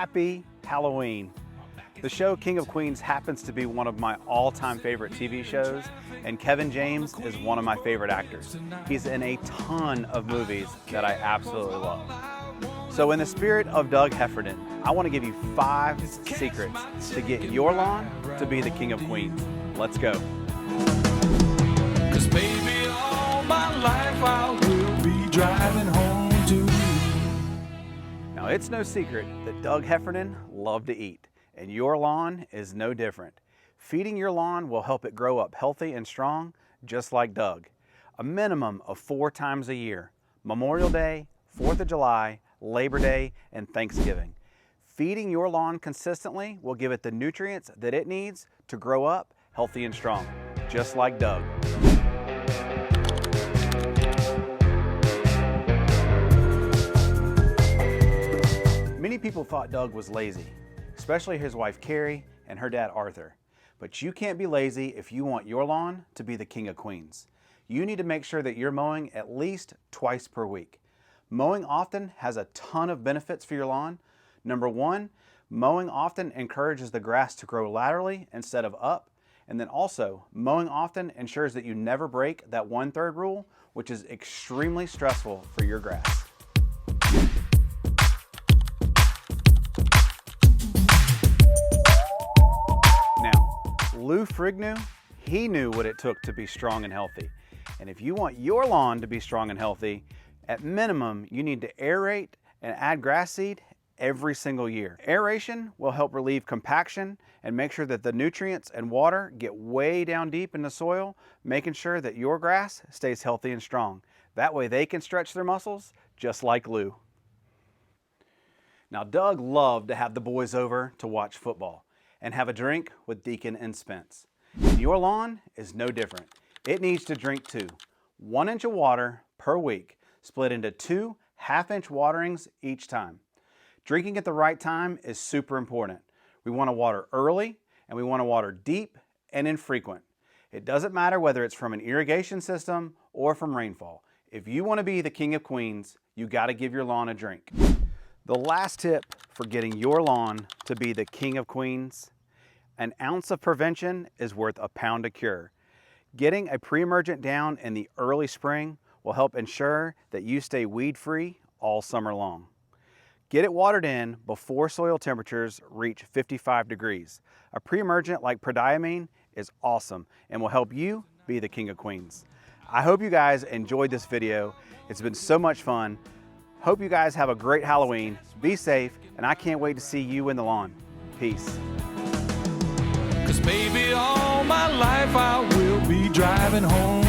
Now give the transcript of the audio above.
Happy Halloween. The show King of Queens happens to be one of my all-time favorite TV shows, and Kevin James is one of my favorite actors. He's in a ton of movies that I absolutely love. So in the spirit of Doug Heffernan, I want to give you 5 secrets to get your lawn to be the King of Queens. Let's go. 'Cause baby, all my life I will be driving home to you. Now it's no secret that Doug Heffernan loved to eat, and your lawn is no different. Feeding your lawn will help it grow up healthy and strong, just like Doug. A minimum of 4 times a year: Memorial Day, 4th of July, Labor Day, and Thanksgiving. Feeding your lawn consistently will give it the nutrients that it needs to grow up healthy and strong, just like Doug. Many people thought Doug was lazy, especially his wife Carrie and her dad Arthur. But you can't be lazy if you want your lawn to be the King of Queens. You need to make sure that you're mowing at least twice per week. Mowing often has a ton of benefits for your lawn. Number 1, mowing often encourages the grass to grow laterally instead of up. And then also, mowing often ensures that you never break that 1/3 rule, which is extremely stressful for your grass. Lou Frignew, he knew what it took to be strong and healthy. And if you want your lawn to be strong and healthy, at minimum, you need to aerate and add grass seed every single year. Aeration will help relieve compaction and make sure that the nutrients and water get way down deep in the soil, making sure that your grass stays healthy and strong. That way they can stretch their muscles just like Lou. Now, Doug loved to have the boys over to watch football and have a drink with Deacon and Spence. Your lawn is no different. It needs to drink too. 1 inch of water per week, split into 2 half-inch waterings each time. Drinking at the right time is super important. We want to water early, and we want to water deep and infrequent. It doesn't matter whether it's from an irrigation system or from rainfall. If you want to be the King of Queens, you got to give your lawn a drink. The last tip for getting your lawn to be the King of Queens: an ounce of prevention is worth a pound of cure. Getting a pre-emergent down in the early spring will help ensure that you stay weed-free all summer long. Get it watered in before soil temperatures reach 55 degrees. A pre-emergent like prodiamine is awesome and will help you be the King of Queens. I hope you guys enjoyed this video. It's been so much fun. Hope you guys have a great Halloween. Be safe, and I can't wait to see you in the lawn. Peace. 'Cause baby, all my life I will be driving home